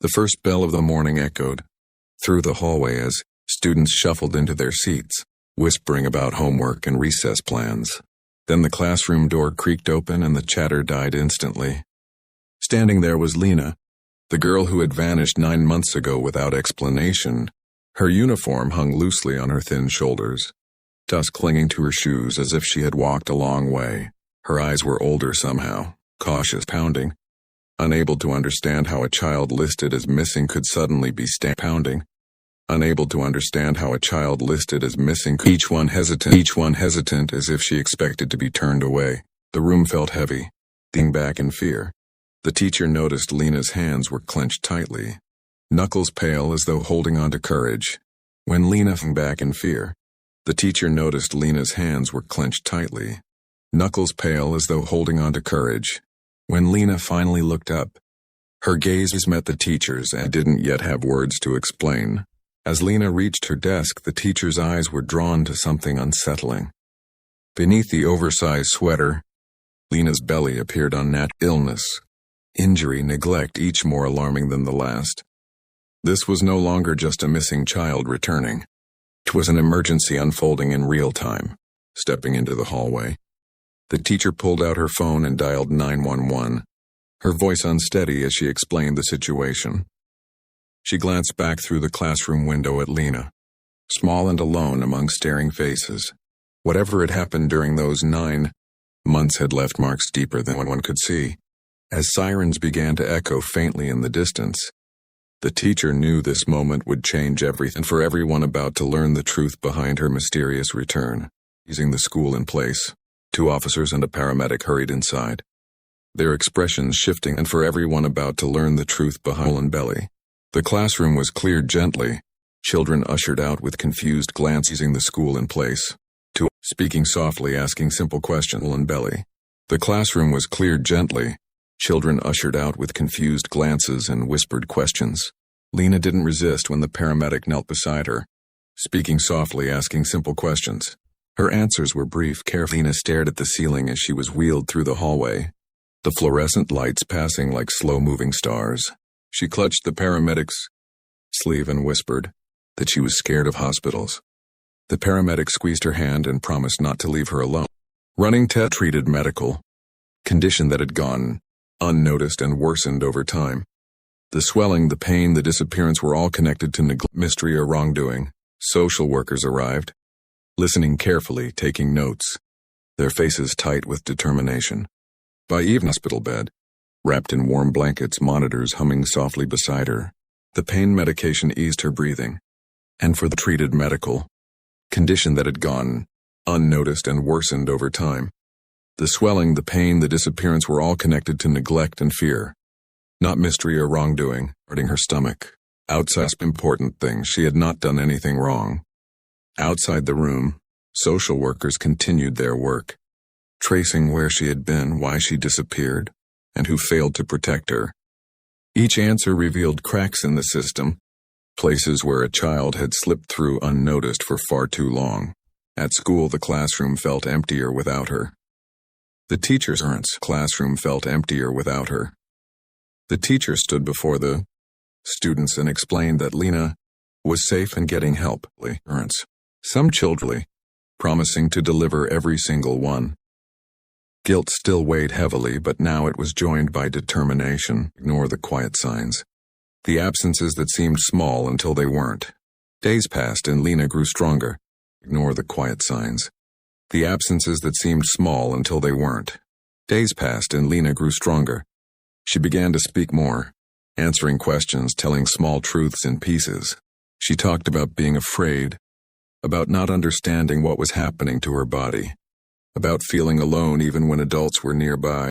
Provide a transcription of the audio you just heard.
The first bell of the morning echoed through the hallway as students shuffled into their seats, whispering about homework and recess plans. Then the classroom door creaked open and the chatter died instantly. Standing there was Lena, the girl who had vanished 9 months ago without explanation. Her uniform hung loosely on her thin shoulders, dust clinging to her shoes as if she had walked a long way. Her eyes were older somehow, cautious, pounding. Unable to understand how a child listed as missing could suddenly be pounding. Unable to understand how a child listed as missing could each one hesitant as if she expected to be turned away. The room felt heavy, leaning back in fear. The teacher noticed Lena's hands were clenched tightly, knuckles pale as though holding on to courage. When Lena hung back in fear, the teacher noticed Lena's hands were clenched tightly, knuckles pale as though holding on to courage. When Lena finally looked up, her gaze met the teacher's and didn't yet have words to explain. As Lena reached her desk, the teacher's eyes were drawn to something unsettling. Beneath the oversized sweater, Lena's belly appeared unnatural. Illness, injury, neglect, each more alarming than the last. This was no longer just a missing child returning. It was an emergency unfolding in real time. Stepping into the hallway, the teacher pulled out her phone and dialed 911, her voice unsteady as she explained the situation. She glanced back through the classroom window at Lena, small and alone among staring faces. Whatever had happened during those 9 months had left marks deeper than one could see. As sirens began to echo faintly in the distance, the teacher knew this moment would change everything for everyone about to learn the truth behind her mysterious return. Easing the school in place, 2 officers and a paramedic hurried inside, their expressions shifting, and for everyone about to learn the truth behind belly. The classroom was cleared gently, children ushered out with confused glances. Easing the school in place, 2 speaking softly, asking simple questions and belly. The classroom was cleared gently, children ushered out with confused glances and whispered questions. Lena didn't resist when the paramedic knelt beside her, speaking softly, asking simple questions. Her answers were brief. Lena stared at the ceiling as she was wheeled through the hallway, the fluorescent lights passing like slow-moving stars. She clutched the paramedic's sleeve and whispered that she was scared of hospitals. The paramedic squeezed her hand and promised not to leave her alone. Running treated medical condition that had gone unnoticed and worsened over time. The swelling, the pain, the disappearance were all connected to neglect, mystery, or wrongdoing. Social workers arrived, listening carefully, taking notes, their faces tight with determination. By evening, hospital bed, wrapped in warm blankets, monitors humming softly beside her. The pain medication eased her breathing. And for the treated medical condition that had gone unnoticed and worsened over time. The swelling, the pain, the disappearance were all connected to neglect and fear, not mystery or wrongdoing. Hurting her stomach. Outside important things, she had not done anything wrong. Outside the room, social workers continued their work, tracing where she had been, why she disappeared, and who failed to protect her. Each answer revealed cracks in the system, places where a child had slipped through unnoticed for far too long. At school, the classroom felt emptier without her. The teacher's classroom felt emptier without her. The teacher stood before the students and explained that Lena was safe and getting help. Some children, promising to deliver every single one. Guilt still weighed heavily, but now it was joined by determination. Ignore the quiet signs, the absences that seemed small until they weren't. Days passed and Lena grew stronger. Ignore the quiet signs, the absences that seemed small until they weren't. Days passed and Lena grew stronger. She began to speak more, answering questions, telling small truths in pieces. She talked about being afraid, about not understanding what was happening to her body, about feeling alone even when adults were nearby.